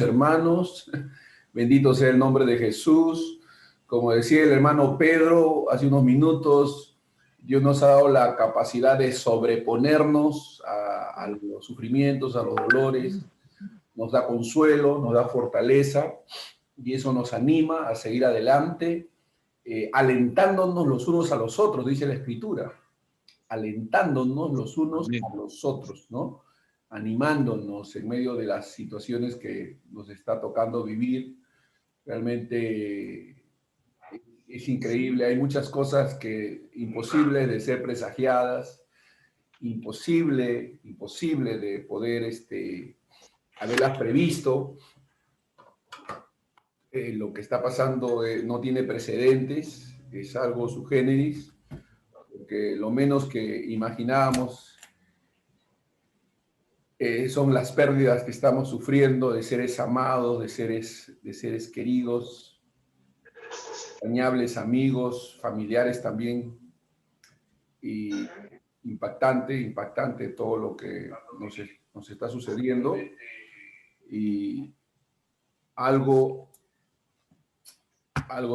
Hermanos, bendito sea el nombre de Jesús. Como decía el hermano Pedro hace unos minutos, Dios nos ha dado la capacidad de sobreponernos a los sufrimientos, a los dolores, nos da consuelo, nos da fortaleza y eso nos anima a seguir adelante, alentándonos los unos a los otros, dice la Escritura, alentándonos los unos a los otros, ¿no? Animándonos en medio de las situaciones que nos está tocando vivir. Realmente es increíble, hay muchas cosas que imposibles de ser presagiadas, imposible de poder haberlas previsto. Lo que está pasando no tiene precedentes, es algo sui generis, porque lo menos que imaginábamos son las pérdidas que estamos sufriendo de seres amados, de seres queridos, entrañables amigos, familiares también, y impactante todo lo que nos está sucediendo, y algo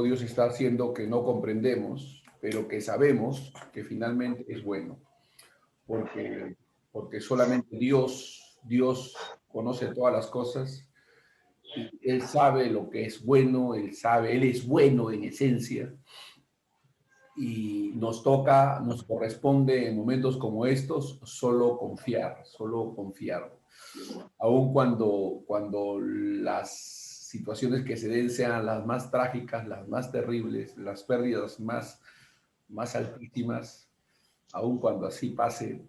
Dios está haciendo que no comprendemos, pero que sabemos que finalmente es bueno, porque solamente Dios conoce todas las cosas, y Él sabe lo que es bueno, Él es bueno en esencia, y nos corresponde en momentos como estos solo confiar, aun cuando las situaciones que se den sean las más trágicas, las más terribles, las pérdidas más altísimas, aun cuando así pase,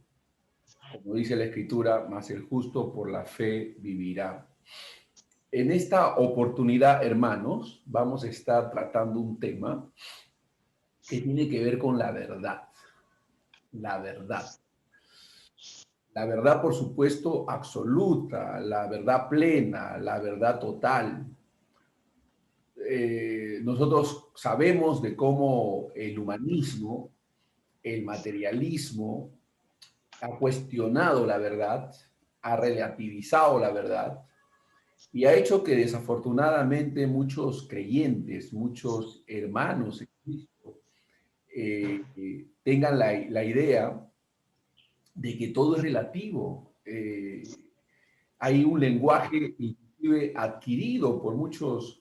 como dice la Escritura, mas el justo por la fe vivirá. En esta oportunidad, hermanos, vamos a estar tratando un tema que tiene que ver con la verdad. La verdad. La verdad, por supuesto, absoluta, la verdad plena, la verdad total. Nosotros sabemos de cómo el humanismo, el materialismo, ha cuestionado la verdad, ha relativizado la verdad y ha hecho que desafortunadamente muchos creyentes, muchos hermanos en Cristo, tengan la idea de que todo es relativo. Hay un lenguaje inclusive adquirido por muchos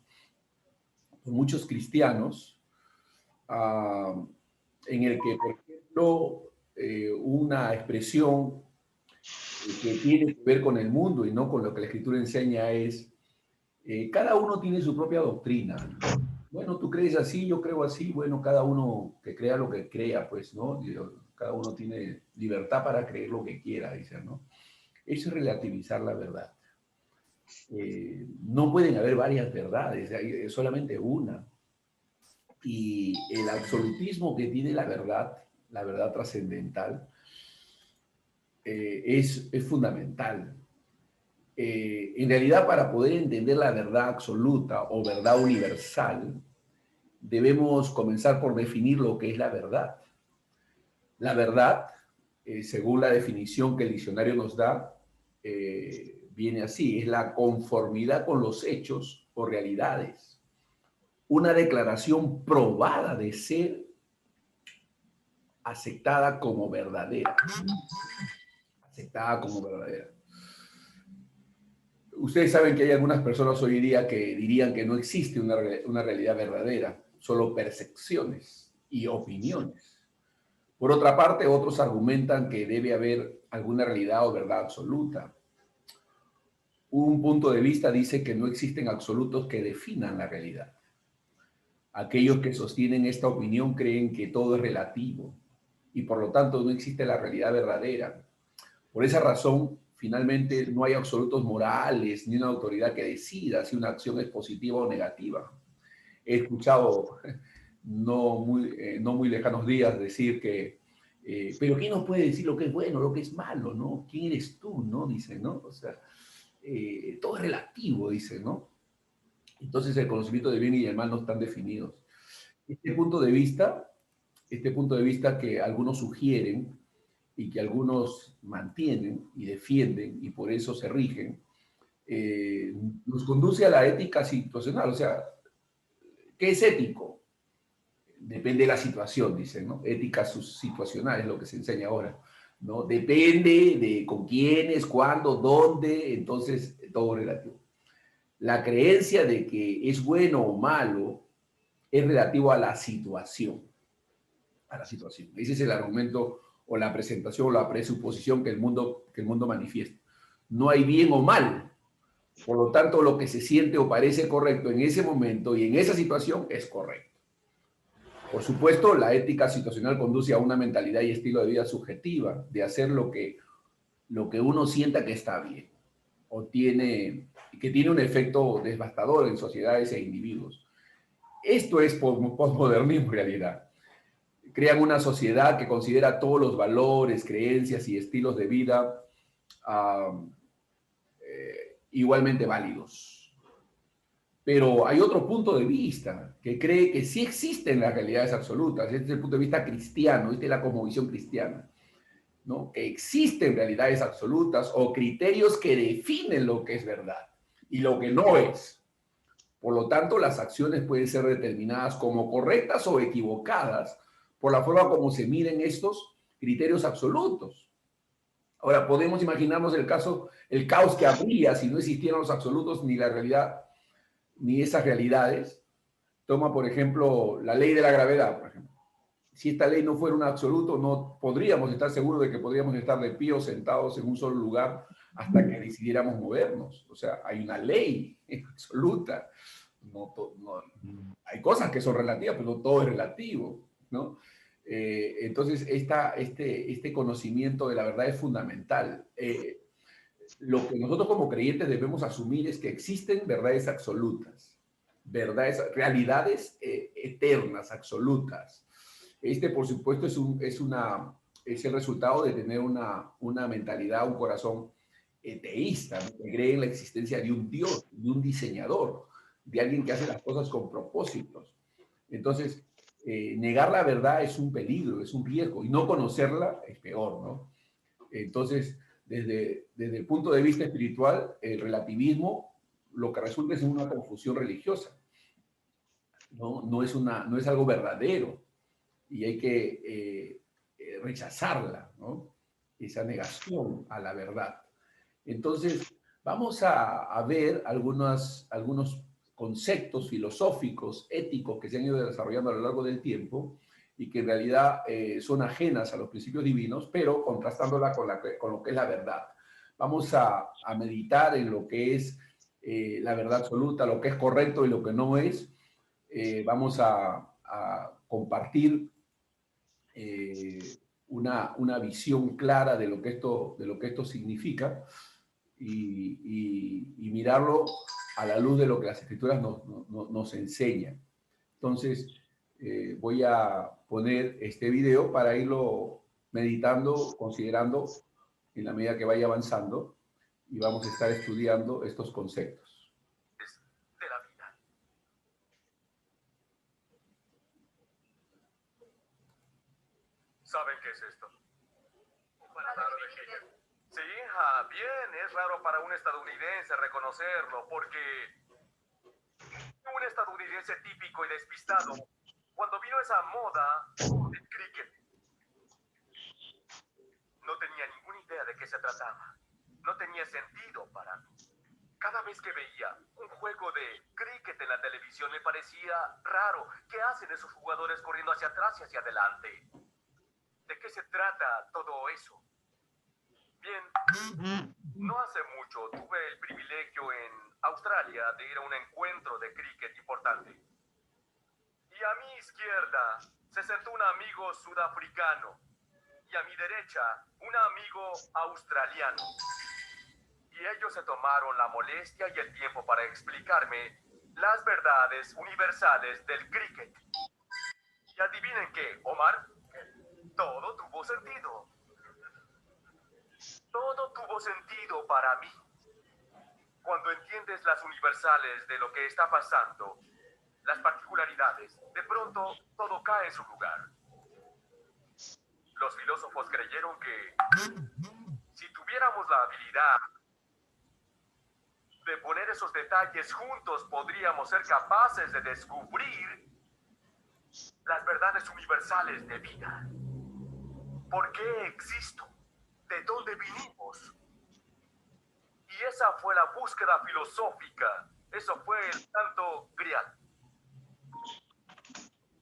cristianos, en el que, por ejemplo, una expresión que tiene que ver con el mundo y no con lo que la Escritura enseña es, cada uno tiene su propia doctrina. Bueno, tú crees así, yo creo así, bueno, cada uno que crea lo que crea, pues, ¿no? Cada uno tiene libertad para creer lo que quiera, dicen, ¿no? Eso es relativizar la verdad. No pueden haber varias verdades, hay solamente una. Y el absolutismo que tiene la verdad trascendental, es fundamental. En realidad, para poder entender la verdad absoluta o verdad universal, debemos comenzar por definir lo que es la verdad. La verdad, según la definición que el diccionario nos da, viene así: es la conformidad con los hechos o realidades, una declaración probada de ser aceptada como verdadera. Aceptada como verdadera. Ustedes saben que hay algunas personas hoy día que dirían que no existe una realidad verdadera, solo percepciones y opiniones. Por otra parte, otros argumentan que debe haber alguna realidad o verdad absoluta. Un punto de vista dice que no existen absolutos que definan la realidad. Aquellos que sostienen esta opinión creen que todo es relativo y por lo tanto no existe la realidad verdadera. Por esa razón, finalmente no hay absolutos morales ni una autoridad que decida si una acción es positiva o negativa. He escuchado no muy lejanos días decir que, pero ¿quién nos puede decir lo que es bueno, lo que es malo, no? ¿Quién eres tú, no? Dice, ¿no? O sea, todo es relativo, dice, ¿no? Entonces el conocimiento del bien y del mal no están definidos. Este punto de vista que algunos sugieren y que algunos mantienen y defienden y por eso se rigen, eh, nos conduce a la ética situacional. O sea, ¿qué es ético? Depende de la situación, dicen, ¿no? Ética situacional es lo que se enseña ahora, ¿no? Depende de con quiénes, cuándo, dónde, entonces todo relativo. La creencia de que es bueno o malo es relativo a la situación, a la situación. Ese es el argumento o la presentación o la presuposición que el mundo manifiesta. No hay bien o mal. Por lo tanto, lo que se siente o parece correcto en ese momento y en esa situación es correcto. Por supuesto, la ética situacional conduce a una mentalidad y estilo de vida subjetiva, de hacer lo que uno sienta que está bien o que tiene un efecto devastador en sociedades e individuos. Esto es posmodernismo en realidad. Crean una sociedad que considera todos los valores, creencias y estilos de vida uh, igualmente válidos. Pero hay otro punto de vista que cree que sí existen las realidades absolutas. Este es el punto de vista cristiano, esta es la cosmovisión cristiana, ¿no? Que existen realidades absolutas o criterios que definen lo que es verdad y lo que no es. Por lo tanto, las acciones pueden ser determinadas como correctas o equivocadas por la forma como se miden estos criterios absolutos. Ahora, podemos imaginarnos el caos que habría si no existieran los absolutos ni la realidad, ni esas realidades. Toma, por ejemplo, la ley de la gravedad, por ejemplo. Si esta ley no fuera un absoluto, no podríamos estar seguros de que podríamos estar de pie o sentados en un solo lugar hasta que decidiéramos movernos. O sea, hay una ley absoluta. No, hay cosas que son relativas, pero no todo es relativo, ¿no? Entonces, este conocimiento de la verdad es fundamental. Lo que nosotros como creyentes debemos asumir es que existen verdades absolutas, realidades eternas, absolutas. Por supuesto, es el resultado de tener una mentalidad, un corazón teísta, ¿no? Que cree en la existencia de un Dios, de un diseñador, de alguien que hace las cosas con propósitos. Entonces, negar la verdad es un peligro, es un riesgo, y no conocerla es peor, ¿no? Entonces, desde el punto de vista espiritual, el relativismo lo que resulta es una confusión religiosa, ¿no? No es algo verdadero y hay que rechazarla, ¿no? Esa negación a la verdad. Entonces, vamos a ver algunos conceptos filosóficos, éticos que se han ido desarrollando a lo largo del tiempo y que en realidad son ajenas a los principios divinos, pero contrastándola con lo que es la verdad. Vamos a meditar en lo que es la verdad absoluta, lo que es correcto y lo que no es. Vamos a compartir una visión clara de lo que esto significa y mirarlo a la luz de lo que las escrituras nos enseñan. Entonces, voy a poner este video para irlo meditando, considerando en la medida que vaya avanzando y vamos a estar estudiando estos conceptos. De la vida. ¿Saben qué es esto? Sí, bien, es raro para un estadounidense reconocerlo, porque un estadounidense típico y despistado, cuando vino esa moda del cricket, no tenía ninguna idea de qué se trataba. No tenía sentido para mí. Cada vez que veía un juego de cricket en la televisión me parecía raro. ¿Qué hacen esos jugadores corriendo hacia atrás y hacia adelante? ¿De qué se trata todo eso? Bien, no hace mucho tuve el privilegio en Australia de ir a un encuentro de cricket importante. Y a mi izquierda se sentó un amigo sudafricano y a mi derecha un amigo australiano. Y ellos se tomaron la molestia y el tiempo para explicarme las verdades universales del cricket. Y adivinen qué, Omar, todo tuvo sentido. Todo tuvo sentido para mí. Cuando entiendes las universales de lo que está pasando, las particularidades, de pronto todo cae en su lugar. Los filósofos creyeron que si tuviéramos la habilidad De poner esos detalles juntos podríamos ser capaces de descubrir las verdades universales de vida. ¿Por qué existo? ¿De dónde vinimos? Y esa fue la búsqueda filosófica. Eso fue el santo grial.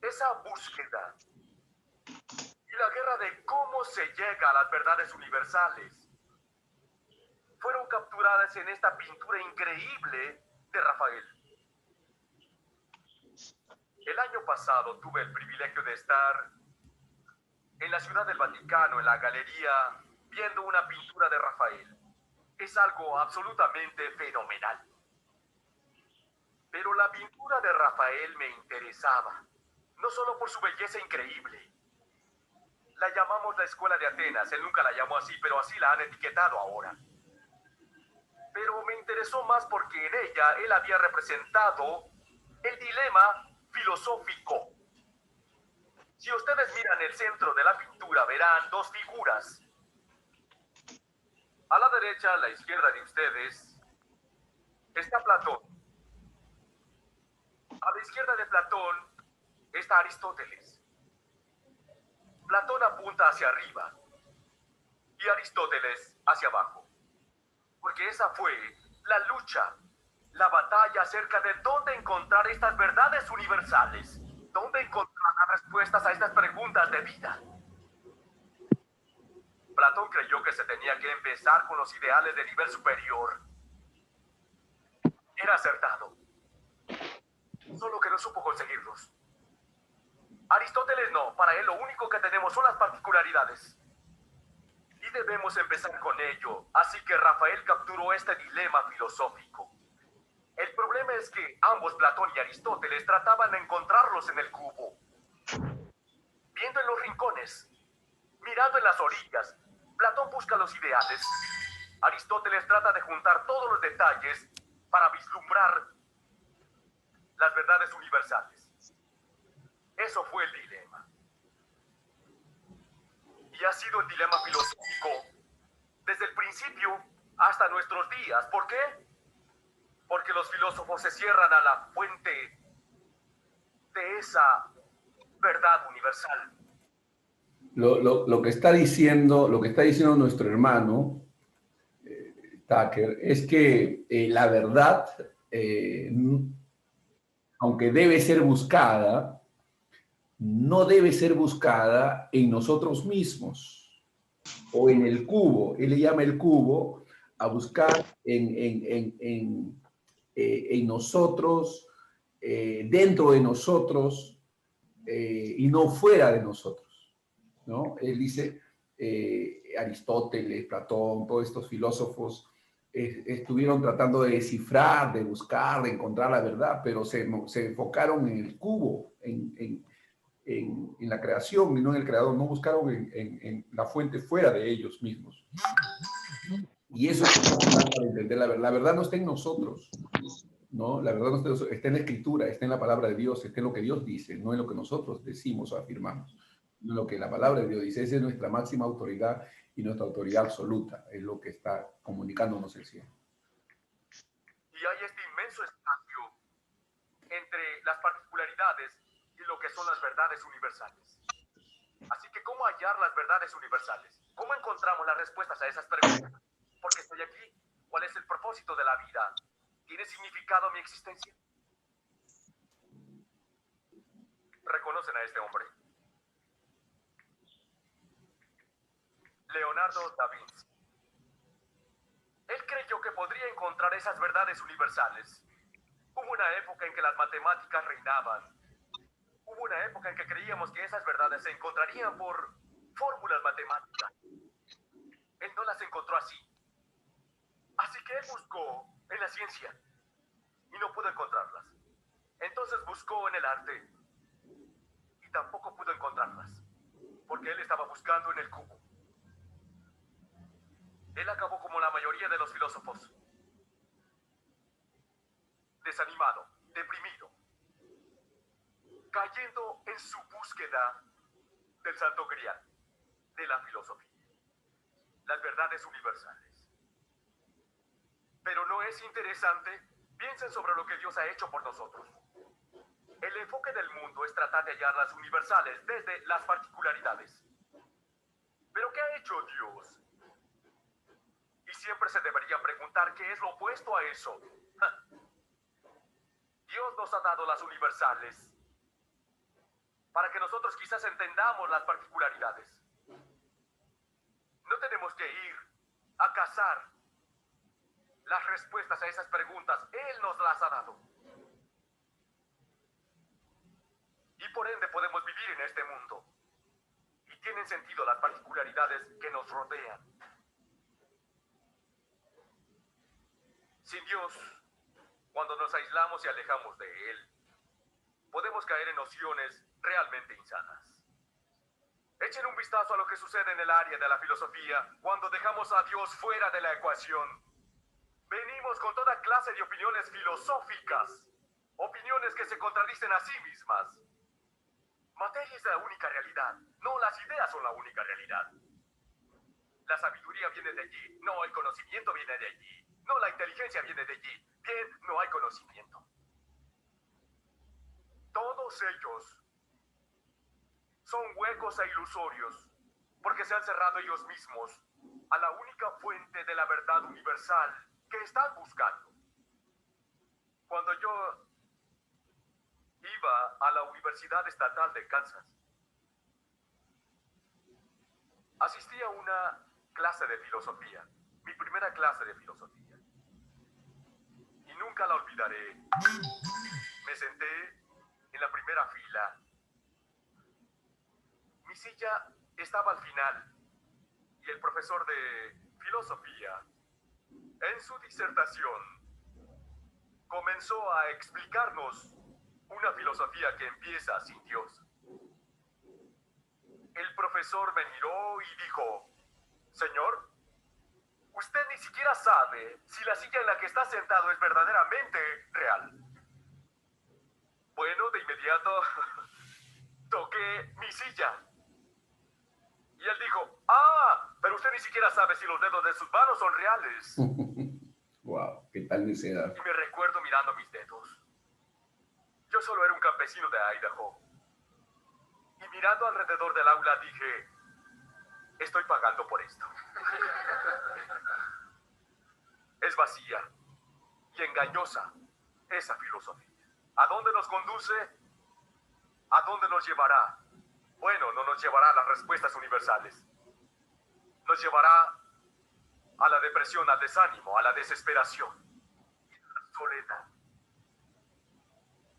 Esa búsqueda y la guerra de cómo se llega a las verdades universales fueron capturadas en esta pintura increíble de Rafael. El año pasado tuve el privilegio de estar en la Ciudad del Vaticano, en la galería, viendo una pintura de Rafael. Es algo absolutamente fenomenal. Pero la pintura de Rafael me interesaba, no solo por su belleza increíble. La llamamos la Escuela de Atenas, él nunca la llamó así, pero así la han etiquetado ahora. Pero me interesó más porque en ella él había representado el dilema filosófico. Si ustedes miran el centro de la pintura, verán dos figuras. A la derecha, a la izquierda de ustedes, está Platón. A la izquierda de Platón está Aristóteles. Platón apunta hacia arriba y Aristóteles hacia abajo. Porque esa fue la lucha, la batalla acerca de dónde encontrar estas verdades universales, dónde encontrar las respuestas a estas preguntas de vida. Platón creyó que se tenía que empezar con los ideales de nivel superior. Era acertado, solo que no supo conseguirlos. Aristóteles no, para él lo único que tenemos son las particularidades. Y debemos empezar con ello, así que Rafael capturó este dilema filosófico. El problema es que ambos, Platón y Aristóteles, trataban de encontrarlos en el cubo. Viendo en los rincones, mirando en las orillas, Platón busca los ideales. Aristóteles trata de juntar todos los detalles para vislumbrar las verdades universales. Eso fue el dilema. Y ha sido el dilema filosófico desde el principio hasta nuestros días. ¿Por qué? Porque los filósofos se cierran a la fuente de esa verdad universal. Lo que está diciendo nuestro hermano Tucker es que la verdad, aunque debe ser buscada, no debe ser buscada en nosotros mismos o en el cubo. Él le llama el cubo a buscar en nosotros, dentro de nosotros y no fuera de nosotros, ¿no? Él dice, Aristóteles, Platón, todos estos filósofos estuvieron tratando de descifrar, de buscar, de encontrar la verdad, pero se enfocaron en el cubo, en la creación y no en el creador, no buscaron en la fuente fuera de ellos mismos. Y eso es para entender la verdad. La verdad no está en nosotros, ¿no? La verdad no está en nosotros, está en la Escritura, está en la palabra de Dios, está en lo que Dios dice, no en lo que nosotros decimos o afirmamos, no en lo que la palabra de Dios dice. Esa es nuestra máxima autoridad y nuestra autoridad absoluta, es lo que está comunicándonos el cielo. Y hay este inmenso espacio entre las particularidades y lo que son las verdades universales. Así que, ¿cómo hallar las verdades universales? ¿Cómo encontramos las respuestas a esas preguntas? ¿Por qué estoy aquí? ¿Cuál es el propósito de la vida? ¿Tiene significado mi existencia? ¿Reconocen a este hombre? Leonardo da Vinci. Él creyó que podría encontrar esas verdades universales. Hubo una época en que las matemáticas reinaban. Hubo una época en que creíamos que esas verdades se encontrarían por fórmulas matemáticas. Él no las encontró así. Así que él buscó en la ciencia y no pudo encontrarlas. Entonces buscó en el arte y tampoco pudo encontrarlas, porque él estaba buscando en el cubo. Él acabó como la mayoría de los filósofos, desanimado, deprimido, cayendo en su búsqueda del santo grial, de la filosofía, las verdades universales. Pero ¿no es interesante? Piensen sobre lo que Dios ha hecho por nosotros. El enfoque del mundo es tratar de hallar las universales desde las particularidades. ¿Pero qué ha hecho Dios? Y siempre se debería preguntar qué es lo opuesto a eso. Dios nos ha dado las universales para que nosotros quizás entendamos las particularidades. No tenemos que ir a cazar las respuestas a esas preguntas. Él nos las ha dado. Y por ende podemos vivir en este mundo. Y tienen sentido las particularidades que nos rodean. Sin Dios, cuando nos aislamos y alejamos de Él, podemos caer en nociones realmente insanas. Echen un vistazo a lo que sucede en el área de la filosofía cuando dejamos a Dios fuera de la ecuación. Venimos con toda clase de opiniones filosóficas, opiniones que se contradicen a sí mismas. Materia es la única realidad, no las ideas son la única realidad. La sabiduría viene de allí, no el conocimiento viene de allí. No, la inteligencia viene de allí. Bien, no hay conocimiento. Todos ellos son huecos e ilusorios porque se han cerrado ellos mismos a la única fuente de la verdad universal que están buscando. Cuando yo iba a la Universidad Estatal de Kansas, asistí a una clase de filosofía, mi primera clase de filosofía. Y nunca la olvidaré. Me senté en la primera fila. Mi silla estaba al final. Y el profesor de filosofía, en su disertación, comenzó a explicarnos una filosofía que empieza sin Dios. El profesor me miró y dijo: Señor, usted ni siquiera sabe si la silla en la que está sentado es verdaderamente real. Bueno, de inmediato toqué mi silla. Y él dijo: pero usted ni siquiera sabe si los dedos de sus manos son reales. Wow, qué tal necedad. Y me recuerdo mirando mis dedos. Yo solo era un campesino de Idaho. Y mirando alrededor del aula dije: estoy pagando por esto. Es vacía y engañosa esa filosofía. ¿A dónde nos conduce? ¿A dónde nos llevará? Bueno, no nos llevará a las respuestas universales. Nos llevará a la depresión, al desánimo, a la desesperación y a la soledad.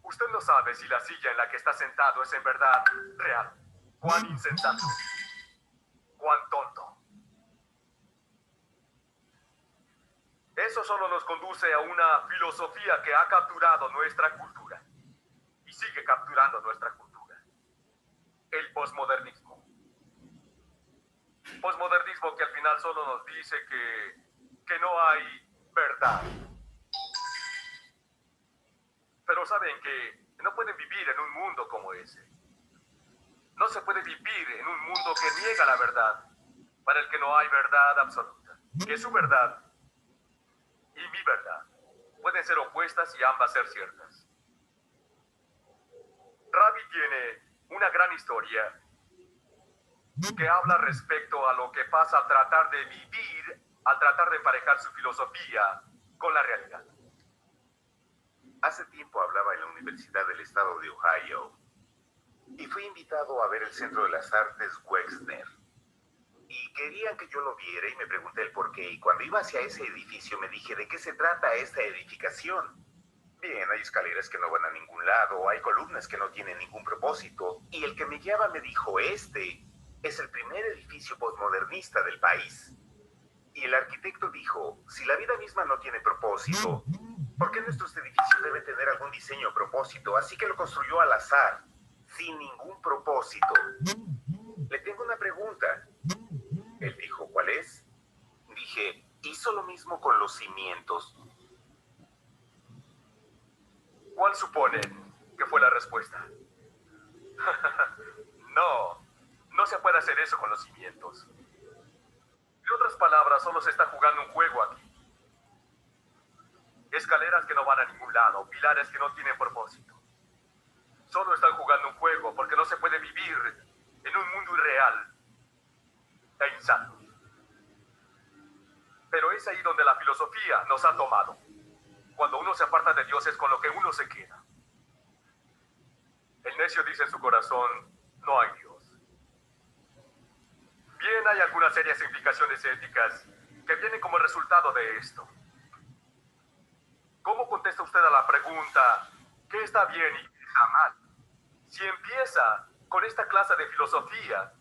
Usted no sabe si la silla en la que está sentado es en verdad real. Cuán insensato. Cuán tonto. Eso solo nos conduce a una filosofía que ha capturado nuestra cultura y sigue capturando nuestra cultura. El posmodernismo. Posmodernismo que al final solo nos dice que no hay verdad. Pero saben que no pueden vivir en un mundo como ese. No se puede vivir en un mundo que niega la verdad, para el que no hay verdad absoluta. Que su verdad y mi verdad pueden ser opuestas y ambas ser ciertas. Ravi tiene una gran historia que habla respecto a lo que pasa al tratar de vivir, al tratar de emparejar su filosofía con la realidad. Hace tiempo hablaba en la Universidad del Estado de Ohio y fui invitado a ver el Centro de las Artes Wexner. Y querían que yo lo viera y me pregunté el por qué. Y cuando iba hacia ese edificio me dije: ¿de qué se trata esta edificación? Bien, hay escaleras que no van a ningún lado, hay columnas que no tienen ningún propósito. Y el que me guiaba me dijo: este es el primer edificio postmodernista del país. Y el arquitecto dijo: si la vida misma no tiene propósito, ¿por qué nuestros edificios deben tener algún diseño o propósito? Así que lo construyó al azar, sin ningún propósito. Le tengo una pregunta. Él dijo: ¿cuál es? Dije: ¿hizo lo mismo con los cimientos? ¿Cuál suponen que fue la respuesta? No se puede hacer eso con los cimientos. En otras palabras, solo se está jugando un juego aquí. escaleras que no van a ningún lado, pilares que no tienen propósito. Solo están jugando un juego porque no se puede vivir en un mundo irreal e insano. Pero es ahí donde la filosofía nos ha tomado. Cuando uno se aparta de Dios es con lo que uno se queda. El necio dice en su corazón, no hay Dios. Bien, hay algunas serias implicaciones éticas que vienen como resultado de esto. ¿Cómo contesta usted a la pregunta, qué está bien y qué está mal? Si empieza con esta clase de filosofía,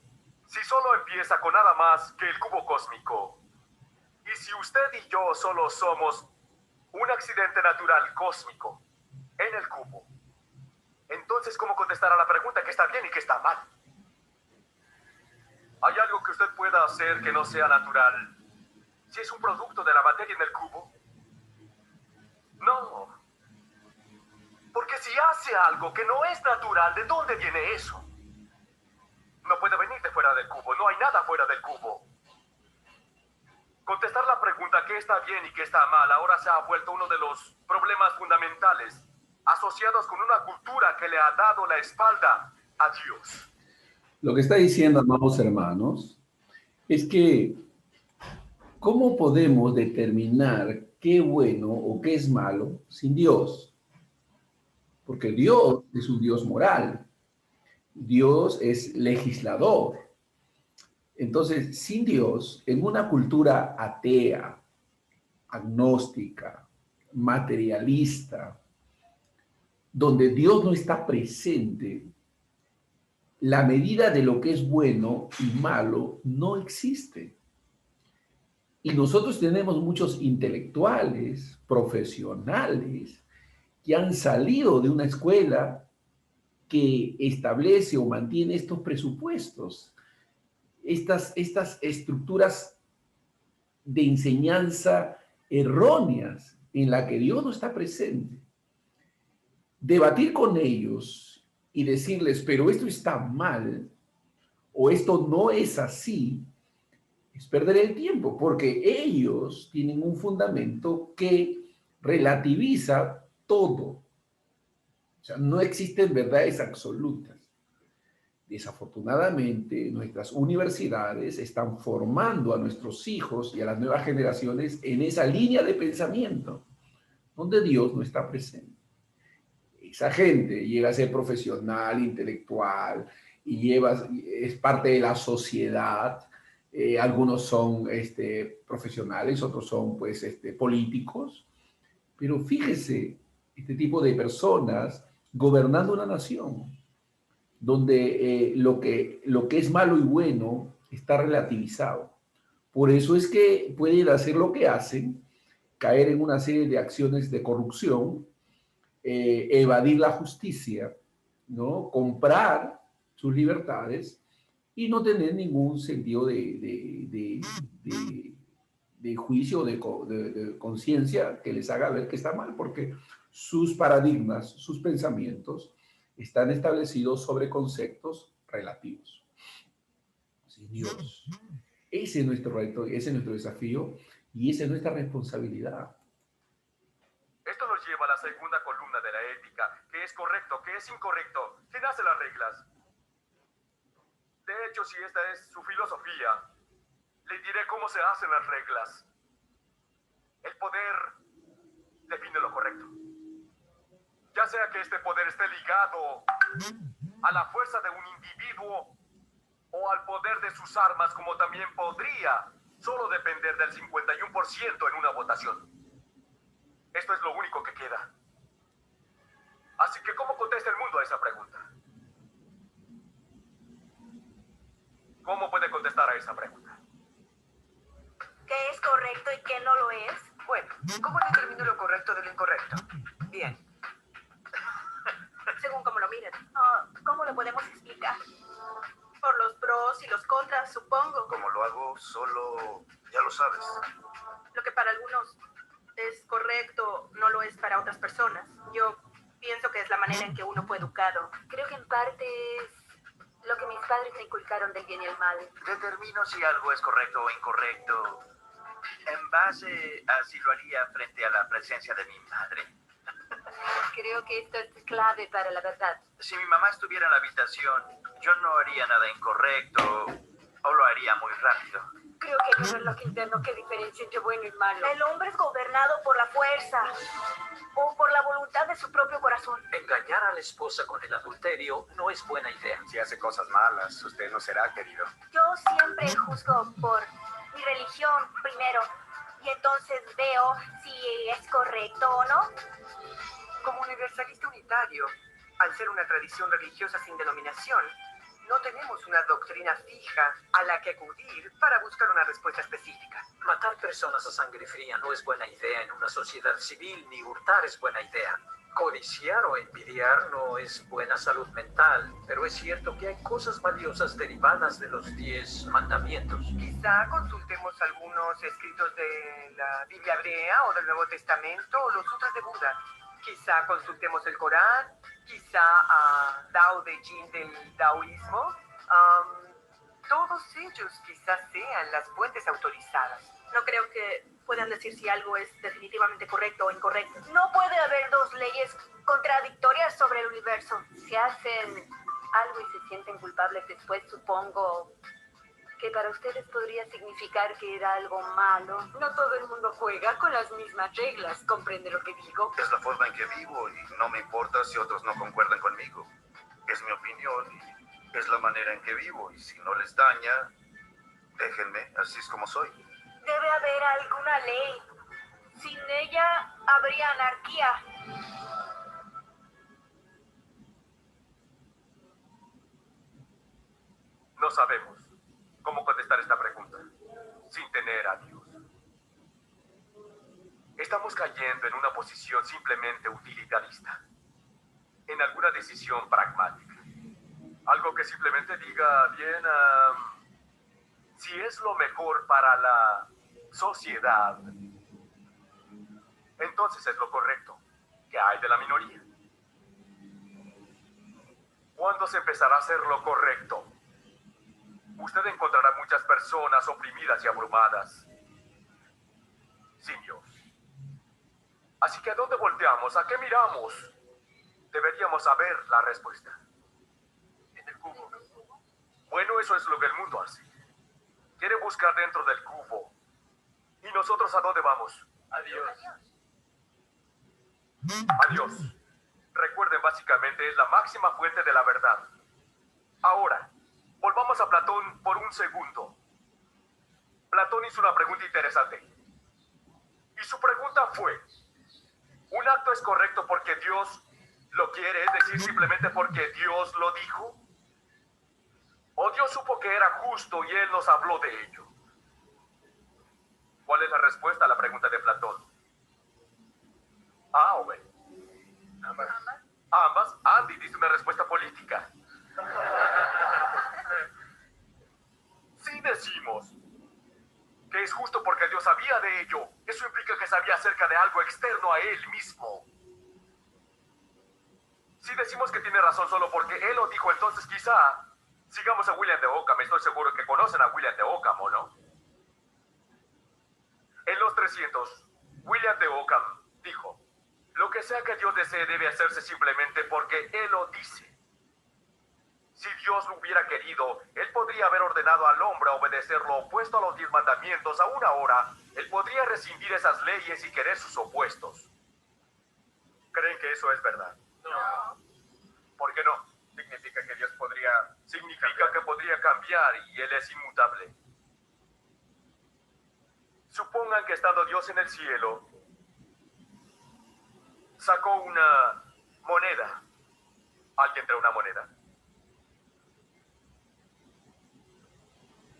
si solo empieza con nada más que el cubo cósmico, y si usted y yo solo somos un accidente natural cósmico en el cubo, entonces ¿cómo contestar a la pregunta qué está bien y qué está mal? ¿Hay algo que usted pueda hacer que no sea natural si es un producto de la materia en el cubo? No. Porque si hace algo que no es natural, ¿de dónde viene eso? No puede venir de fuera del cubo, no hay nada fuera del cubo. Contestar la pregunta qué está bien y qué está mal ahora se ha vuelto uno de los problemas fundamentales asociados con una cultura que le ha dado la espalda a Dios. Lo que está diciendo, amados hermanos, es que ¿cómo podemos determinar qué es bueno o qué es malo sin Dios? Porque Dios es un Dios moral, Dios es legislador. Entonces, sin Dios, en una cultura atea, agnóstica, materialista, donde Dios no está presente, la medida de lo que es bueno y malo no existe. Y nosotros tenemos muchos intelectuales, profesionales, que han salido de una escuela que establece o mantiene estos presupuestos, estas estructuras de enseñanza erróneas en la que Dios no está presente. Debatir con ellos y decirles, pero esto está mal o esto no es así, es perder el tiempo, porque ellos tienen un fundamento que relativiza todo. O sea, no existen verdades absolutas. Desafortunadamente, nuestras universidades están formando a nuestros hijos y a las nuevas generaciones en esa línea de pensamiento, donde Dios no está presente. Esa gente llega a ser profesional, intelectual, y es parte de la sociedad. Algunos son profesionales, otros son pues, políticos. Pero fíjese, este tipo de personas gobernando una nación, donde lo que es malo y bueno está relativizado. Por eso es que pueden hacer lo que hacen, caer en una serie de acciones de corrupción, evadir la justicia, ¿no? Comprar sus libertades y no tener ningún sentido de juicio o de conciencia que les haga ver que está mal, porque sus paradigmas, sus pensamientos están establecidos sobre conceptos relativos. Sí, Dios. Ese es nuestro reto, ese es nuestro desafío y esa es nuestra responsabilidad. Esto nos lleva a la segunda columna de la ética, qué es correcto, qué es incorrecto, quién hace las reglas. De hecho, si esta es su filosofía, le diré cómo se hacen las reglas. El poder define lo correcto. Ya sea que este poder esté ligado a la fuerza de un individuo o al poder de sus armas, como también podría solo depender del 51% en una votación. Esto es lo único que queda. Así que, ¿cómo contesta el mundo a esa pregunta? ¿Cómo puede contestar a esa pregunta? ¿Qué es correcto y qué no lo es? Bueno, ¿cómo determino lo correcto de lo incorrecto? Bien. Según como lo miren. ¿Cómo lo podemos explicar? Por los pros y los contras, supongo. Como lo hago, solo ya lo sabes. Lo que para algunos es correcto, no lo es para otras personas. Yo pienso que es la manera en que uno fue educado. Creo que en parte es lo que mis padres me inculcaron del bien y el mal. Determino si algo es correcto o incorrecto En base a si lo haría frente a la presencia de mi madre. Creo que esto es clave para la verdad. Si mi mamá estuviera en la habitación, yo no haría nada incorrecto o lo haría muy rápido. Creo que hay un reloj interno que diferencia entre bueno y malo. El hombre es gobernado por la fuerza o por la voluntad de su propio corazón. Engañar a la esposa con el adulterio no es buena idea. Si hace cosas malas, usted no será querido. Yo siempre juzgo por mi religión primero y entonces veo si es correcto o no. Como universalista unitario, al ser una tradición religiosa sin denominación, no tenemos una doctrina fija a la que acudir para buscar una respuesta específica. Matar personas a sangre fría no es buena idea en una sociedad civil, ni hurtar es buena idea. Codiciar o envidiar no es buena salud mental, pero es cierto que hay cosas valiosas derivadas de los 10 mandamientos. Quizá consultemos algunos escritos de la Biblia hebrea o del Nuevo Testamento o los sutras de Buda. Quizá consultemos el Corán, quizá a Tao de Jin del taoísmo. Todos ellos quizás sean las fuentes autorizadas. No creo que puedan decir si algo es definitivamente correcto o incorrecto. No puede haber dos leyes contradictorias sobre el universo. Si hacen algo y se sienten culpables después, supongo que para ustedes podría significar que era algo malo. No todo el mundo juega con las mismas reglas, ¿comprende lo que digo? Es la forma en que vivo y no me importa si otros no concuerdan conmigo. Es mi opinión y es la manera en que vivo. Y si no les daña, déjenme, así es como soy. Debe haber alguna ley. Sin ella habría anarquía. No sabemos cómo contestar esta pregunta sin tener a Dios. Estamos cayendo en una posición simplemente utilitarista, en alguna decisión pragmática. Algo que simplemente diga, bien, si es lo mejor para la sociedad, entonces es lo correcto. ¿Qué hay de la minoría? ¿Cuándo se empezará a hacer lo correcto? Usted encontrará muchas personas oprimidas y abrumadas sin Dios. Así que ¿a dónde volteamos? ¿A qué miramos? Deberíamos saber la respuesta. En el cubo. Bueno, eso es lo que el mundo hace. Quiere buscar dentro del cubo. ¿Y nosotros a dónde vamos? A Dios. A Dios. Recuerden, básicamente es la máxima fuente de la verdad. Ahora, volvamos a Platón por un segundo. Platón hizo una pregunta interesante. Y su pregunta fue, ¿un acto es correcto porque Dios lo quiere, es decir, simplemente porque Dios lo dijo? ¿O Dios supo que era justo y Él nos habló de ello? ¿Cuál es la respuesta a la pregunta de Platón? ¿A o B? Ambas. Ambas. Andy dice una respuesta política. Si decimos que es justo porque Dios sabía de ello, eso implica que sabía acerca de algo externo a Él mismo. Si decimos que tiene razón solo porque Él lo dijo, entonces quizá sigamos a William de Ockham. Estoy seguro que conocen a William de Ockham, ¿o no? En los 300, William de Ockham dijo, lo que sea que Dios desee debe hacerse simplemente porque Él lo dice. Si Dios lo hubiera querido, Él podría haber ordenado al hombre a obedecer lo opuesto a los 10 mandamientos. Aún ahora, Él podría rescindir esas leyes y querer sus opuestos. ¿Creen que eso es verdad? No. ¿Por qué no? Significa que Dios podría... Significa que podría cambiar y Él es inmutable. Supongan que estando Dios en el cielo, sacó una moneda. ¿Alguien trae una moneda?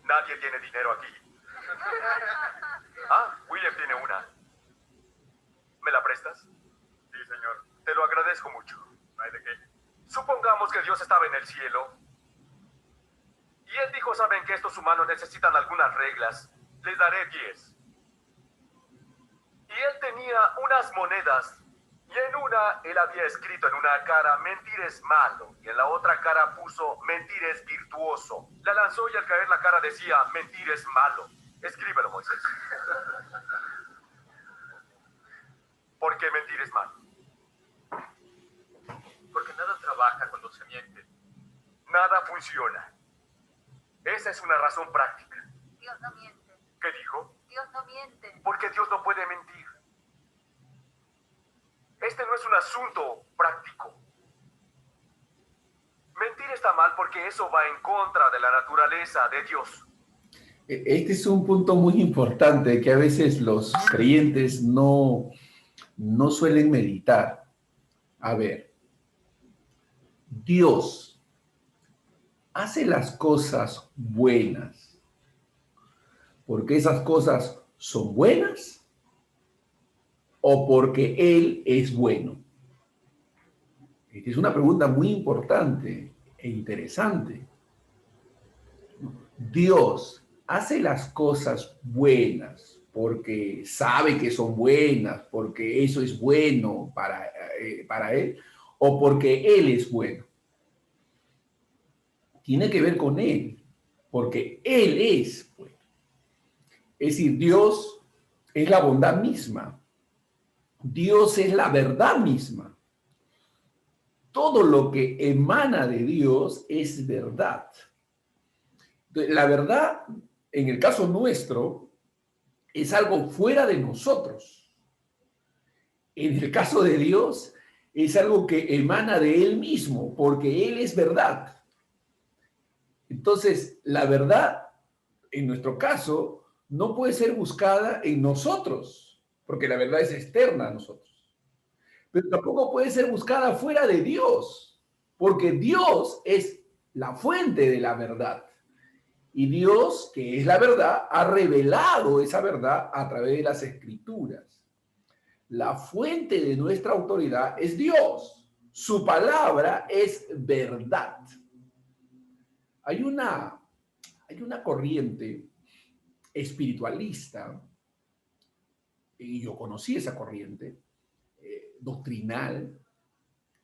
Nadie tiene dinero aquí. Ah, William tiene una. ¿Me la prestas? Sí, señor. Te lo agradezco mucho. No hay de qué. Supongamos que Dios estaba en el cielo. Y Él dijo, ¿saben que estos humanos necesitan algunas reglas? Les daré 10. Y Él tenía unas monedas. Y en una, Él había escrito en una cara, mentir es malo. Y en la otra cara puso, mentir es virtuoso. La lanzó y al caer la cara decía, mentir es malo. Escríbelo, Moisés. ¿Por qué mentir es malo? Porque nada trabaja cuando se miente. Nada funciona. Esa es una razón práctica. Dios no miente. ¿Qué dijo? Dios no miente. Porque Dios no puede mentir. Este no es un asunto práctico. Mentir está mal porque eso va en contra de la naturaleza de Dios. Este es un punto muy importante que a veces los creyentes no suelen meditar. A ver, Dios hace las cosas buenas porque esas cosas son buenas o porque Él es bueno. Esta es una pregunta muy importante e interesante. Dios hace las cosas buenas porque sabe que son buenas, porque eso es bueno para Él, o porque Él es bueno. Tiene que ver con Él, porque Él es bueno. Es decir, Dios es la bondad misma. Dios es la verdad misma. Todo lo que emana de Dios es verdad. La verdad, en el caso nuestro, es algo fuera de nosotros. En el caso de Dios, es algo que emana de Él mismo, porque Él es verdad. Entonces, la verdad, en nuestro caso, no puede ser buscada en nosotros, porque la verdad es externa a nosotros. Pero tampoco puede ser buscada fuera de Dios, porque Dios es la fuente de la verdad. Y Dios, que es la verdad, ha revelado esa verdad a través de las Escrituras. La fuente de nuestra autoridad es Dios. Su palabra es verdad. Hay una corriente espiritualista, y yo conocí esa corriente doctrinal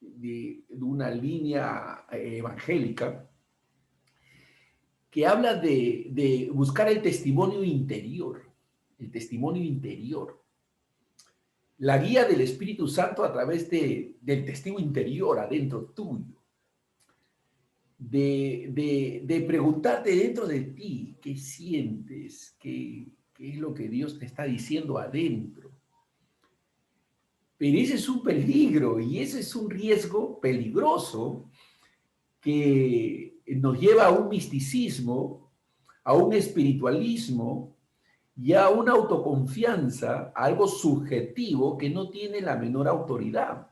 de una línea evangélica que habla de buscar el testimonio interior, la guía del Espíritu Santo a través del testigo interior adentro tuyo, de preguntarte dentro de ti qué sientes, qué es lo que Dios te está diciendo adentro. Pero ese es un peligro y ese es un riesgo peligroso que nos lleva a un misticismo, a un espiritualismo y a una autoconfianza, a algo subjetivo que no tiene la menor autoridad.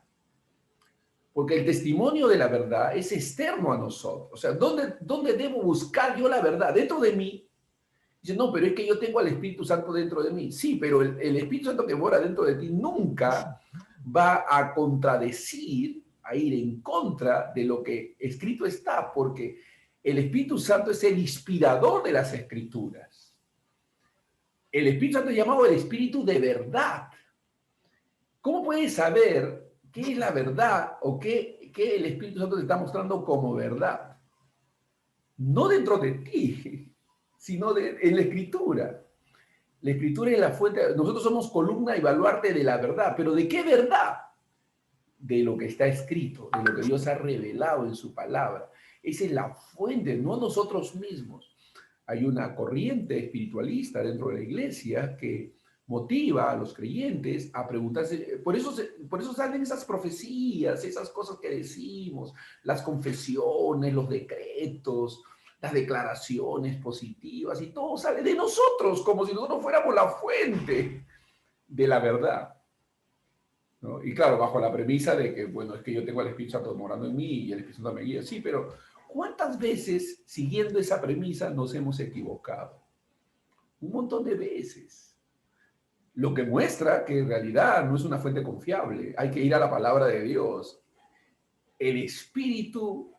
Porque el testimonio de la verdad es externo a nosotros. O sea, ¿dónde debo buscar yo la verdad? Dentro de mí. Dice, no, pero es que yo tengo al Espíritu Santo dentro de mí. Sí, pero el Espíritu Santo que mora dentro de ti nunca va a contradecir, a ir en contra de lo que escrito está, porque el Espíritu Santo es el inspirador de las Escrituras. El Espíritu Santo es llamado el Espíritu de verdad. ¿Cómo puedes saber qué es la verdad o qué el Espíritu Santo te está mostrando como verdad? No dentro de ti, sino en la Escritura. La Escritura es la fuente. Nosotros somos columna y baluarte de la verdad. ¿Pero de qué verdad? De lo que está escrito, de lo que Dios ha revelado en su palabra. Esa es la fuente, no nosotros mismos. Hay una corriente espiritualista dentro de la iglesia que motiva a los creyentes a preguntarse, por eso salen esas profecías, esas cosas que decimos, las confesiones, los decretos, las declaraciones positivas, y todo sale de nosotros, como si nosotros fuéramos la fuente de la verdad, ¿no? Y claro, bajo la premisa de que, bueno, es que yo tengo al Espíritu Santo morando en mí y el Espíritu Santo me guía. Sí, pero ¿cuántas veces, siguiendo esa premisa, nos hemos equivocado? Un montón de veces. Lo que muestra que en realidad no es una fuente confiable. Hay que ir a la palabra de Dios. El Espíritu,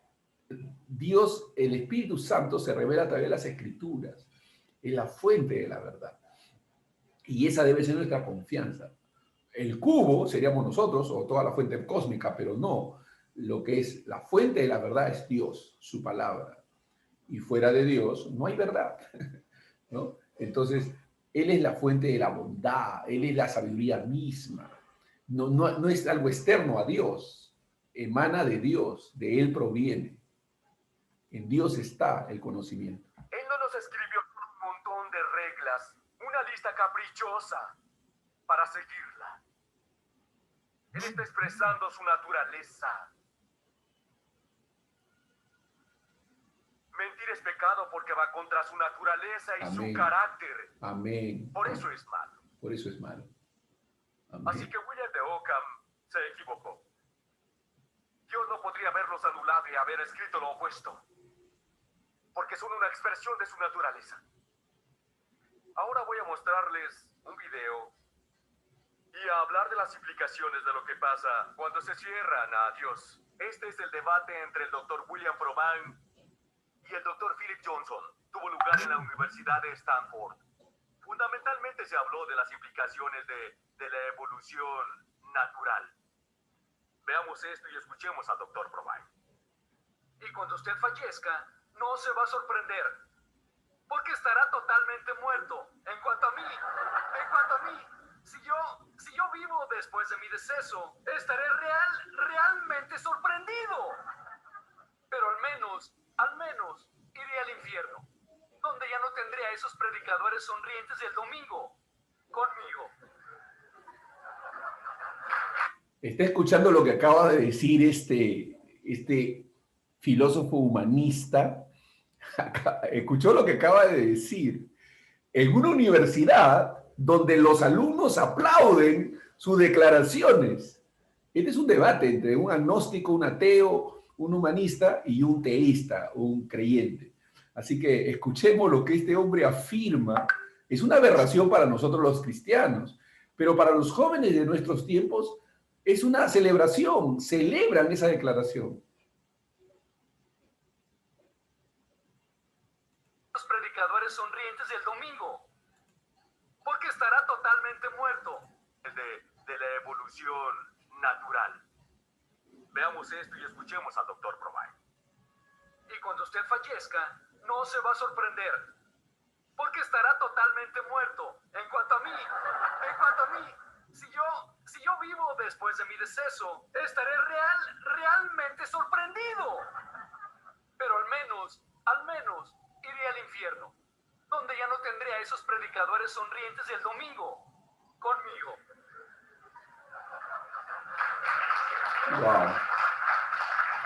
Dios, el Espíritu Santo se revela a través de las Escrituras. Es la fuente de la verdad. Y esa debe ser nuestra confianza. El cubo seríamos nosotros o toda la fuente cósmica, pero no. Lo que es la fuente de la verdad es Dios, su palabra. Y fuera de Dios no hay verdad, ¿no? Entonces, Él es la fuente de la bondad, Él es la sabiduría misma. no es algo externo a Dios, emana de Dios, de Él proviene. En Dios está el conocimiento. Él no nos escribió un montón de reglas, una lista caprichosa para seguirla. Él está expresando su naturaleza. Mentir es pecado porque va contra su naturaleza y Amén. su carácter. Amén. Por eso es malo. Por eso es malo. Amén. Así que William de Ockham se equivocó. Dios no podría haberlos anulado y haber escrito lo opuesto, porque son una expresión de su naturaleza. Ahora voy a mostrarles un video y a hablar de las implicaciones de lo que pasa cuando se cierran a Dios. Este es el debate entre el Dr. William Froban y el Dr. Philip Johnson. Tuvo lugar en la Universidad de Stanford. Fundamentalmente se habló de las implicaciones de la evolución natural. Veamos esto y escuchemos al Dr. Froban. Y cuando usted fallezca, no se va a sorprender, porque estará totalmente muerto. En cuanto a mí, si yo vivo después de mi deceso, estaré realmente sorprendido. Pero al menos, iré al infierno, donde ya no tendré a esos predicadores sonrientes del domingo conmigo. Está escuchando lo que acaba de decir este filósofo humanista. Escuchó lo que acaba de decir. En una universidad donde los alumnos aplauden sus declaraciones. Este es un debate entre un agnóstico, un ateo, un humanista y un teísta, un creyente. Así que escuchemos lo que este hombre afirma. Es una aberración para nosotros los cristianos, pero para los jóvenes de nuestros tiempos es una celebración, celebran esa declaración. Los predicadores sonrientes del domingo, porque estará totalmente muerto. De la evolución natural. Veamos esto y escuchemos al Dr. Froban. Y cuando usted fallezca, no se va a sorprender, porque estará totalmente muerto. En cuanto a mí, si yo vivo después de mi deceso, estaré realmente sorprendido. Pero al menos, iré al infierno, donde ya no tendré a esos predicadores sonrientes del domingo conmigo. Wow.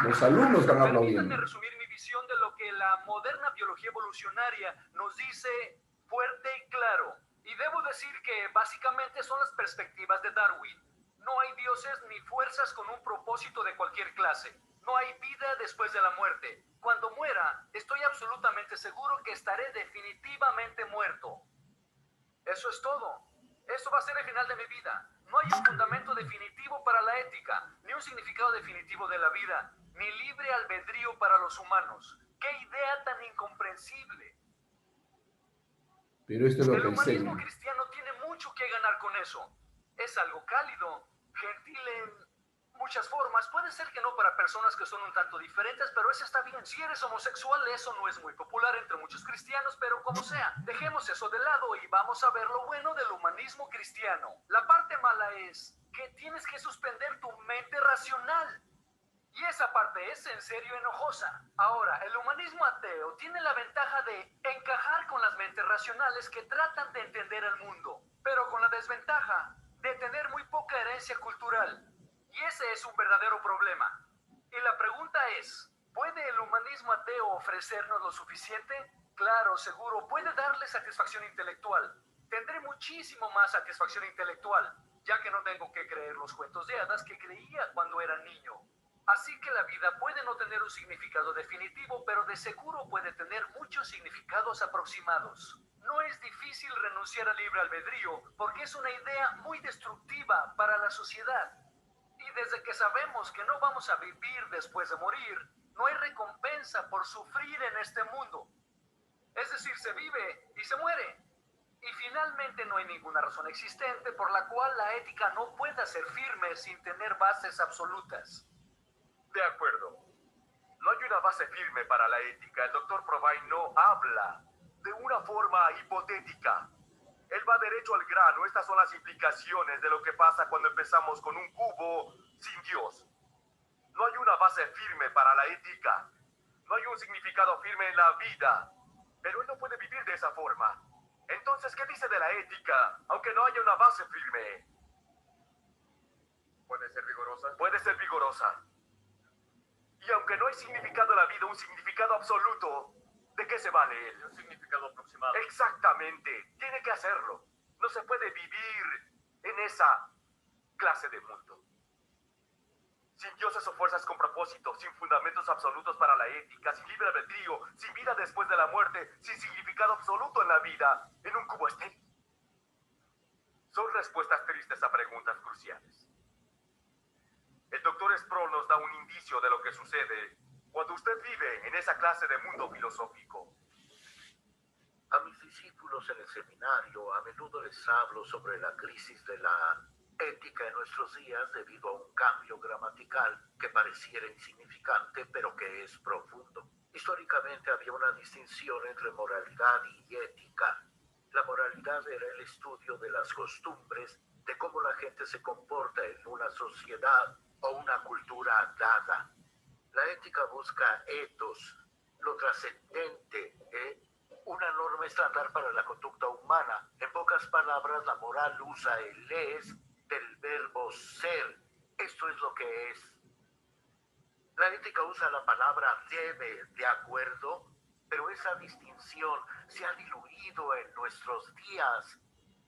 Los alumnos están aplaudiendo. Permítanme resumir mi visión de lo que la moderna biología evolucionaria nos dice fuerte y claro. Y debo decir que básicamente son las perspectivas de Darwin. No hay dioses ni fuerzas con un propósito de cualquier clase. No hay vida después de la muerte. Cuando muera, estoy absolutamente seguro que estaré definitivamente muerto. Eso es todo. Eso va a ser el final de mi vida. No hay un fundamento definitivo para la ética, ni un significado definitivo de la vida, ni libre albedrío para los humanos. ¡Qué idea tan incomprensible! Pero esto es lo El que humanismo enseña. cristiano tiene mucho que ganar con eso. Es algo cálido, gentil en muchas formas. Puede ser que no para personas que son un tanto diferentes, pero eso está bien. Si eres homosexual, eso no es muy popular entre muchos cristianos, pero como sea, dejemos eso de lado y vamos a ver lo bueno del humanismo cristiano. La parte mala es que tienes que suspender tu mente racional. Y esa parte es en serio enojosa. Ahora, el humanismo ateo tiene la ventaja de encajar con las mentes racionales que tratan de entender el mundo, pero con la desventaja de tener muy poca herencia cultural. Y ese es un verdadero problema. Y la pregunta es, ¿puede el humanismo ateo ofrecernos lo suficiente? Claro, seguro, puede darle satisfacción intelectual. Tendré muchísimo más satisfacción intelectual, ya que no tengo que creer los cuentos de hadas que creía cuando era niño. Así que la vida puede no tener un significado definitivo, pero de seguro puede tener muchos significados aproximados. No es difícil renunciar al libre albedrío, porque es una idea muy destructiva para la sociedad. Y desde que sabemos que no vamos a vivir después de morir, no hay recompensa por sufrir en este mundo. Es decir, se vive y se muere. Y finalmente no hay ninguna razón existente por la cual la ética no pueda ser firme sin tener bases absolutas. De acuerdo. No hay una base firme para la ética. El Dr. Froban no habla de una forma hipotética. Él va derecho al grano. Estas son las implicaciones de lo que pasa cuando empezamos con un cubo sin Dios. No hay una base firme para la ética. No hay un significado firme en la vida. Pero él no puede vivir de esa forma. Entonces, ¿qué dice de la ética? Aunque no haya una base firme. ¿Puede ser vigorosa? Puede ser vigorosa. Y aunque no hay significado en la vida, un significado absoluto, ¿de qué se vale él? Un significado aproximado. Exactamente. Tiene que hacerlo. No se puede vivir en esa clase de mundo. Sin dioses o fuerzas con propósito, sin fundamentos absolutos para la ética, sin libre albedrío, sin vida después de la muerte, sin significado absoluto en la vida, en un cubo estéril. Son respuestas tristes a preguntas cruciales. El doctor Sproul nos da un indicio de lo que sucede cuando usted vive en esa clase de mundo filosófico. A mis discípulos en el seminario a menudo les hablo sobre la crisis de la ética en nuestros días debido a un cambio gramatical que pareciera insignificante, pero que es profundo. Históricamente había una distinción entre moralidad y ética. La moralidad era el estudio de las costumbres, de cómo la gente se comporta en una sociedad o una cultura dada. La ética busca ethos, lo trascendente, una norma estándar para la conducta humana. En pocas palabras, la moral usa el es del verbo ser. Esto es lo que es. La ética usa la palabra debe, de acuerdo, pero esa distinción se ha diluido en nuestros días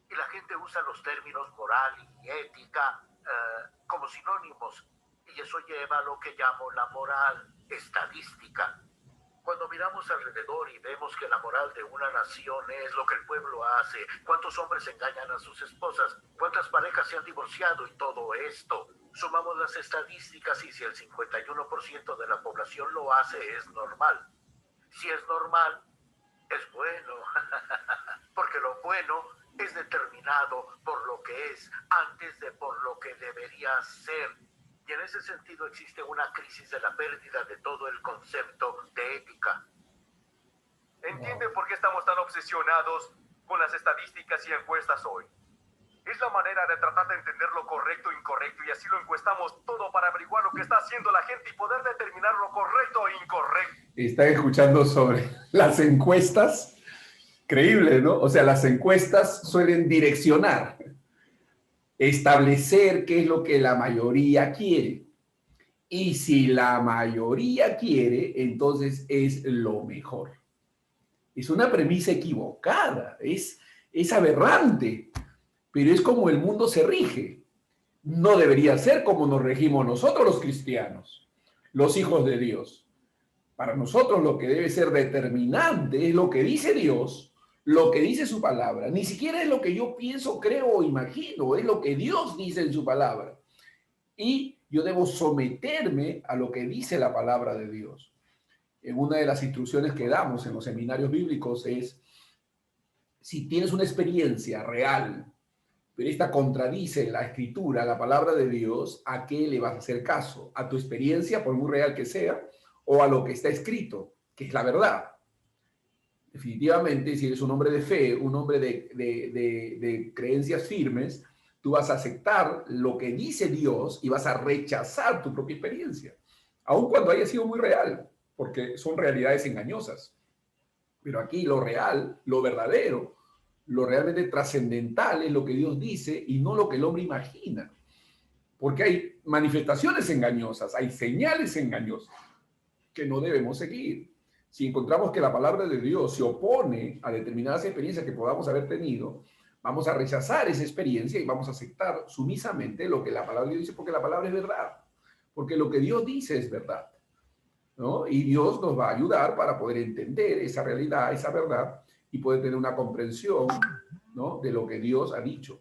y la gente usa los términos moral y ética como sinónimos, y eso lleva a lo que llamo la moral estadística. Cuando miramos alrededor y vemos que la moral de una nación es lo que el pueblo hace, cuántos hombres engañan a sus esposas, cuántas parejas se han divorciado y todo esto, sumamos las estadísticas y si el 51% de la población lo hace, es normal. Si es normal, es bueno, porque lo bueno es determinado por lo que es antes de por lo que debería ser. Y en ese sentido existe una crisis de la pérdida de todo el concepto de ética. ¿Entiende por qué estamos tan obsesionados con las estadísticas y encuestas hoy? Es la manera de tratar de entender lo correcto e incorrecto y así lo encuestamos todo para averiguar lo que está haciendo la gente y poder determinar lo correcto e incorrecto. Están escuchando sobre las encuestas. Creíble, ¿no? O sea, las encuestas suelen direccionar, establecer qué es lo que la mayoría quiere. Y si la mayoría quiere, entonces es lo mejor. Es una premisa equivocada, es aberrante, pero es como el mundo se rige. No debería ser como nos regimos nosotros los cristianos, los hijos de Dios. Para nosotros lo que debe ser determinante es lo que dice Dios, lo que dice su palabra. Ni siquiera es lo que yo pienso, creo o imagino, es lo que Dios dice en su palabra. Y yo debo someterme a lo que dice la palabra de Dios. En una de las instrucciones que damos en los seminarios bíblicos es, si tienes una experiencia real, pero esta contradice la escritura, la palabra de Dios, ¿a qué le vas a hacer caso? ¿A tu experiencia, por muy real que sea, o a lo que está escrito, que es la verdad? Definitivamente, si eres un hombre de fe, un hombre de creencias firmes, tú vas a aceptar lo que dice Dios y vas a rechazar tu propia experiencia, aun cuando haya sido muy real, porque son realidades engañosas. Pero aquí lo real, lo verdadero, lo realmente trascendental es lo que Dios dice y no lo que el hombre imagina. Porque hay manifestaciones engañosas, hay señales engañosas que no debemos seguir. Si encontramos que la palabra de Dios se opone a determinadas experiencias que podamos haber tenido, vamos a rechazar esa experiencia y vamos a aceptar sumisamente lo que la palabra de Dios dice, porque la palabra es verdad. Porque lo que Dios dice es verdad, ¿no? Y Dios nos va a ayudar para poder entender esa realidad, esa verdad, y poder tener una comprensión, ¿no?, de lo que Dios ha dicho.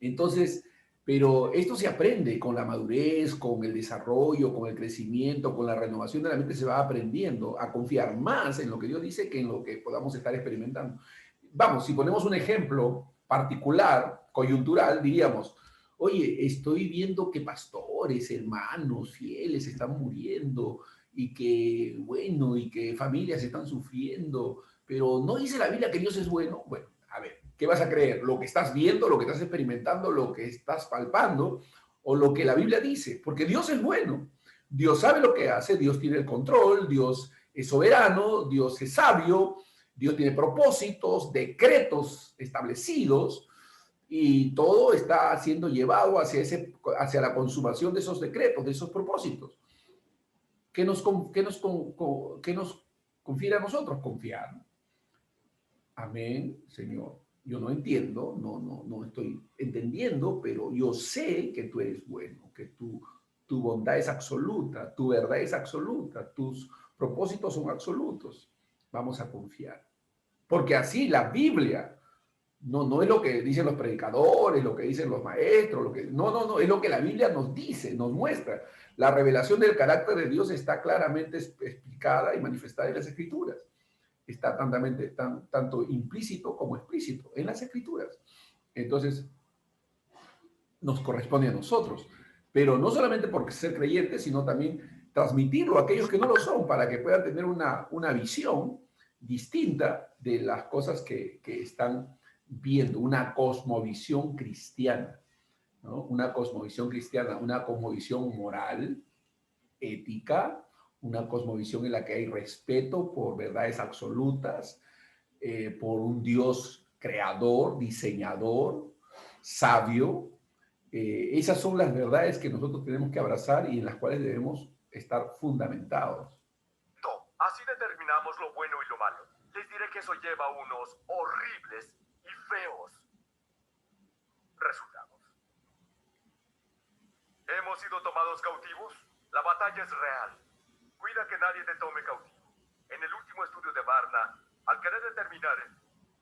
Entonces, pero esto se aprende con la madurez, con el desarrollo, con el crecimiento, con la renovación de la mente. Se va aprendiendo a confiar más en lo que Dios dice que en lo que podamos estar experimentando. Vamos, si ponemos un ejemplo particular, coyuntural, diríamos, oye, estoy viendo que pastores, hermanos, fieles están muriendo y que, bueno, y que familias están sufriendo, pero ¿no dice la Biblia que Dios es bueno? Bueno, a ver, ¿Qué vas a creer? ¿Lo que estás viendo, lo que estás experimentando, lo que estás palpando o lo que la Biblia dice? Porque Dios es bueno. Dios sabe lo que hace, Dios tiene el control, Dios es soberano, Dios es sabio, Dios tiene propósitos, decretos establecidos y todo está siendo llevado hacia la consumación de esos decretos, de esos propósitos. ¿Qué nos confiere a nosotros? Confiar. Amén, Señor. Yo no entiendo, no estoy entendiendo, pero yo sé que tú eres bueno, que tu bondad es absoluta, tu verdad es absoluta, tus propósitos son absolutos. Vamos a confiar. Porque así la Biblia no es lo que dicen los predicadores, lo que dicen los maestros, no, es lo que la Biblia nos dice, nos muestra. La revelación del carácter de Dios está claramente explicada y manifestada en las Escrituras. Está tanto implícito como explícito en las Escrituras. Entonces, nos corresponde a nosotros. Pero no solamente por ser creyentes, sino también transmitirlo a aquellos que no lo son, para que puedan tener una visión distinta de las cosas que están viendo, una cosmovisión cristiana, ¿no? Una cosmovisión cristiana, una cosmovisión moral, ética, una cosmovisión en la que hay respeto por verdades absolutas, por un Dios creador, diseñador, sabio. Esas son las verdades que nosotros tenemos que abrazar y en las cuales debemos estar fundamentados. Así determinamos lo bueno y lo malo. Les diré que eso lleva a unos horribles y feos resultados. ¿Hemos sido tomados cautivos? La batalla es real. Cuida que nadie te tome cautivo. En el último estudio de Barna, al querer determinar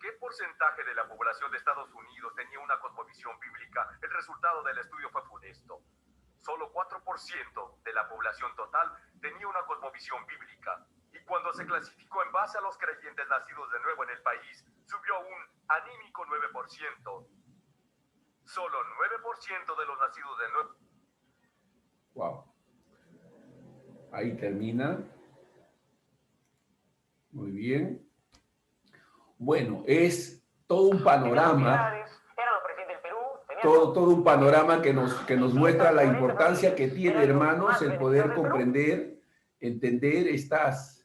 qué porcentaje de la población de Estados Unidos tenía una cosmovisión bíblica, el resultado del estudio fue funesto. Solo 4% de la población total tenía una cosmovisión bíblica. Y cuando se clasificó en base a los creyentes nacidos de nuevo en el país, subió un anímico 9%. Solo 9% de los nacidos de nuevo. Wow. Ahí termina. Muy bien. Bueno, es todo un panorama. Todo un panorama que nos muestra la importancia que tiene, hermanos, el poder comprender, entender estas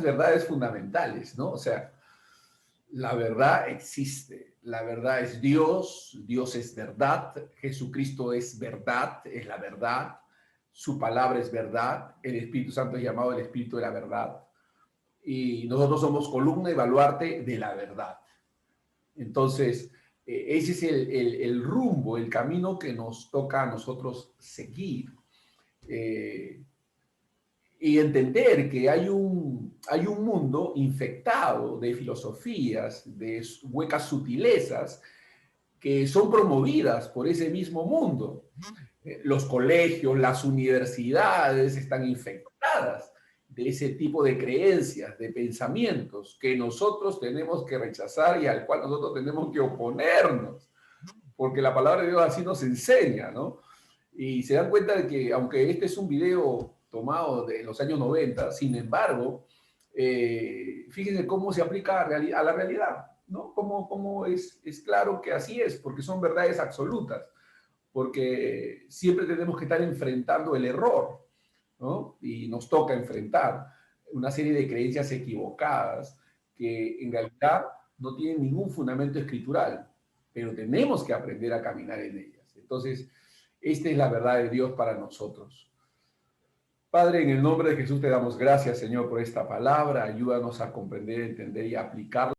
verdades fundamentales, ¿no? O sea, la verdad existe, la verdad es Dios, Dios es verdad, Jesucristo es verdad, es la verdad, su palabra es verdad, el Espíritu Santo es llamado el Espíritu de la verdad, y nosotros somos columna y baluarte de la verdad. Entonces, ese es el rumbo, el camino que nos toca a nosotros seguir. Y entender que hay un mundo infectado de filosofías, de huecas sutilezas que son promovidas por ese mismo mundo. Los colegios, las universidades están infectadas de ese tipo de creencias, de pensamientos que nosotros tenemos que rechazar y al cual nosotros tenemos que oponernos, porque la palabra de Dios así nos enseña, ¿no? Y se dan cuenta de que, aunque este es un video tomado de los años 90, sin embargo, fíjense cómo se aplica a la realidad, ¿no? Cómo es claro que así es, porque son verdades absolutas, porque siempre tenemos que estar enfrentando el error, ¿no? Y nos toca enfrentar una serie de creencias equivocadas que en realidad no tienen ningún fundamento escritural, pero tenemos que aprender a caminar en ellas. Entonces, esta es la verdad de Dios para nosotros. Padre, en el nombre de Jesús te damos gracias, Señor, por esta palabra. Ayúdanos a comprender, entender y aplicarla